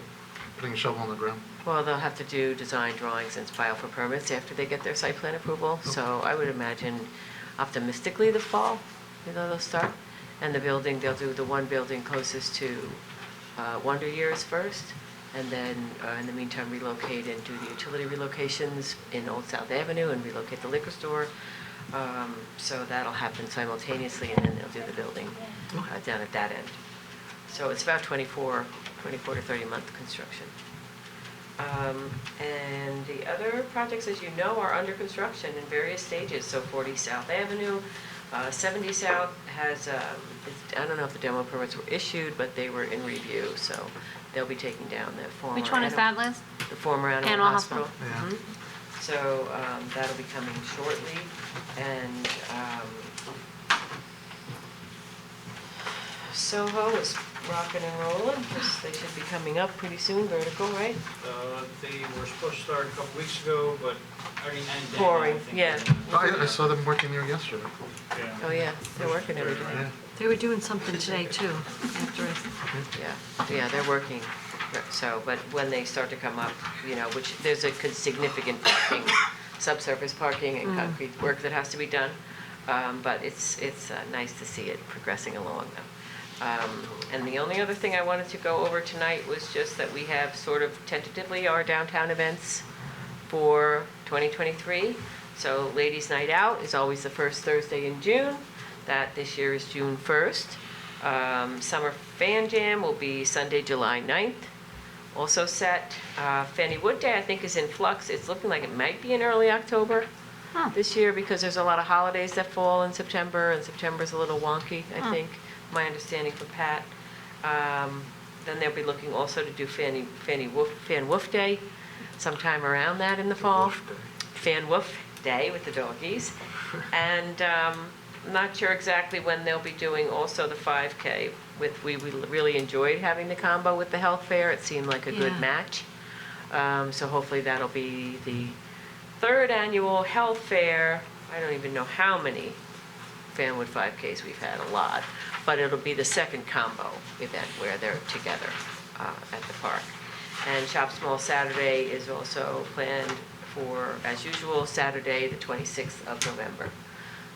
[SPEAKER 1] putting a shovel on the ground?
[SPEAKER 15] Well, they'll have to do design drawings and file for permits after they get their site plan approval. So I would imagine optimistically the fall, they'll start. And the building, they'll do the one building closest to Wonder Years first, and then in the meantime relocate and do the utility relocations in Old South Avenue and relocate the liquor store. So that'll happen simultaneously, and then they'll do the building down at that end. So it's about 24 to 30 month construction. And the other projects, as you know, are under construction in various stages. So 40 South Avenue, 70 South has, I don't know if the demo permits were issued, but they were in review, so they'll be taking down the former.
[SPEAKER 14] Which one is that, Liz?
[SPEAKER 15] The former animal
[SPEAKER 14] Animal
[SPEAKER 15] hospital.
[SPEAKER 14] hospital.
[SPEAKER 15] Mhm. So that'll be coming shortly, and Soho is rocking and rolling. They should be coming up pretty soon, vertical, right?
[SPEAKER 9] They were supposed to start a couple weeks ago, but already ended.
[SPEAKER 15] Pouring, yeah.
[SPEAKER 1] I saw them working there yesterday.
[SPEAKER 9] Yeah.
[SPEAKER 15] Oh, yeah, they're working every day.
[SPEAKER 1] Yeah.
[SPEAKER 7] They were doing something today, too, after
[SPEAKER 15] Yeah, they're working. So, but when they start to come up, which there's a significant parking, subsurface parking and concrete work that has to be done. But it's nice to see it progressing along though. And the only other thing I wanted to go over tonight was just that we have sort of tentatively our downtown events for 2023. So Ladies' Night Out is always the first Thursday in June. That this year is June 1st. Summer Fan Jam will be Sunday, July 9th. Also set. Fanwood Day, I think, is in flux. It's looking like it might be in early October this year because there's a lot of holidays that fall in September, and September's a little wonky, I think, my understanding from Pat. Then they'll be looking also to do Fan Woof Day sometime around that in the fall. Fan Woof Day with the doggies. And I'm not sure exactly when they'll be doing also the 5K. We really enjoyed having the combo with the health fair. It seemed like a good match. So hopefully that'll be the third annual health fair. I don't even know how many Fanwood 5Ks we've had, a lot. But it'll be the second combo event where they're together at the park. And Shop Small Saturday is also planned for, as usual, Saturday, the 26th of November.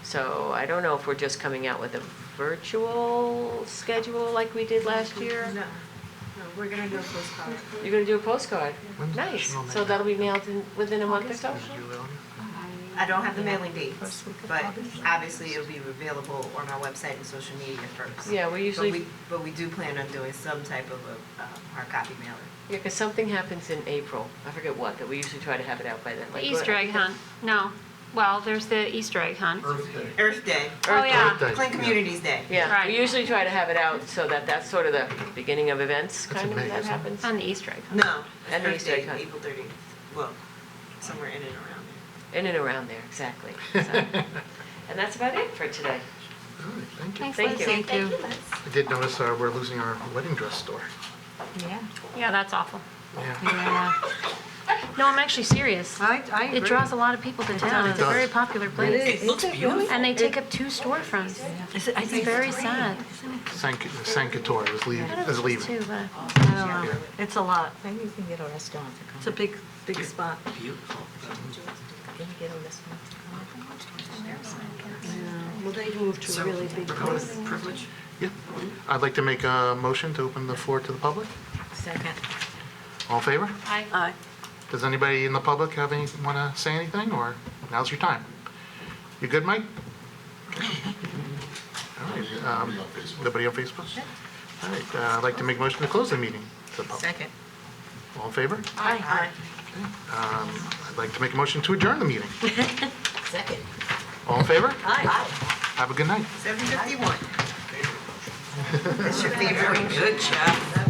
[SPEAKER 15] So I don't know if we're just coming out with a virtual schedule like we did last year.
[SPEAKER 3] No, we're gonna do a postcard.
[SPEAKER 15] You're gonna do a postcard?
[SPEAKER 1] When's
[SPEAKER 15] Nice.
[SPEAKER 1] National
[SPEAKER 15] So
[SPEAKER 1] Night
[SPEAKER 15] that'll be mailed within a month or so?
[SPEAKER 3] I don't have the mailing dates, but obviously it'll be available on our website and social media first.
[SPEAKER 15] Yeah, we usually.
[SPEAKER 3] But we do plan on doing some type of a hard copy mailing.
[SPEAKER 15] Yeah, because something happens in April. I forget what, that we usually try to have it out by then.
[SPEAKER 14] The Easter egg hunt. No. Well, there's the Easter egg hunt.
[SPEAKER 1] Earth Day.
[SPEAKER 3] Earth Day.
[SPEAKER 14] Oh, yeah.
[SPEAKER 1] Day.
[SPEAKER 3] Clean Communities Day.
[SPEAKER 15] Yeah,
[SPEAKER 14] Right.
[SPEAKER 15] we usually try to have it out so that that's sort of the beginning of events,
[SPEAKER 1] That's
[SPEAKER 15] kind of,
[SPEAKER 1] in May,
[SPEAKER 15] that
[SPEAKER 1] isn't it?
[SPEAKER 15] happens.
[SPEAKER 14] And the Easter egg hunt.
[SPEAKER 3] No,
[SPEAKER 15] And the
[SPEAKER 3] Earth
[SPEAKER 15] Easter egg
[SPEAKER 3] Day,
[SPEAKER 15] hunt.
[SPEAKER 3] April 30th. Well, somewhere in and around there.
[SPEAKER 15] In and around there, exactly. So, and that's about it for today.
[SPEAKER 1] All right, thank you.
[SPEAKER 14] Thanks,
[SPEAKER 15] Thank
[SPEAKER 14] Liz.
[SPEAKER 15] you.
[SPEAKER 7] Thank you.
[SPEAKER 1] I did notice we're losing our wedding dress store.
[SPEAKER 6] Yeah.
[SPEAKER 14] Yeah, that's awful.
[SPEAKER 1] Yeah.
[SPEAKER 7] Yeah,
[SPEAKER 14] No, I'm actually serious.
[SPEAKER 7] I agree.
[SPEAKER 14] It draws a lot of people to town. It's a
[SPEAKER 1] does.
[SPEAKER 14] very popular place.
[SPEAKER 7] It looks beautiful.
[SPEAKER 14] And they take up 2 storefronts. It's very sad.
[SPEAKER 1] Sankator is leaving.
[SPEAKER 14] Too, but
[SPEAKER 7] I don't know. It's a lot.
[SPEAKER 6] Maybe you can get a restaurant to come.
[SPEAKER 7] It's a big spot.
[SPEAKER 6] Can you get a restaurant to come?
[SPEAKER 7] Well, they moved to a really big place.
[SPEAKER 5] Privilege?
[SPEAKER 1] Yeah. I'd like to make a motion to open the floor to the public.
[SPEAKER 6] Second.
[SPEAKER 1] All in favor?
[SPEAKER 7] Aye.
[SPEAKER 1] Does anybody in the public want to say anything, or now's your time? You good, Mike? All right. Nobody on Facebook? All right. I'd like to make a motion to close the meeting to the public.
[SPEAKER 6] Second.
[SPEAKER 1] All in favor?
[SPEAKER 7] Aye.
[SPEAKER 1] I'd like to make a motion to adjourn the meeting.
[SPEAKER 6] Second.
[SPEAKER 1] All in favor?
[SPEAKER 3] Aye.
[SPEAKER 1] Have a good night.
[SPEAKER 3] 7:51. That should be very good, Jeff.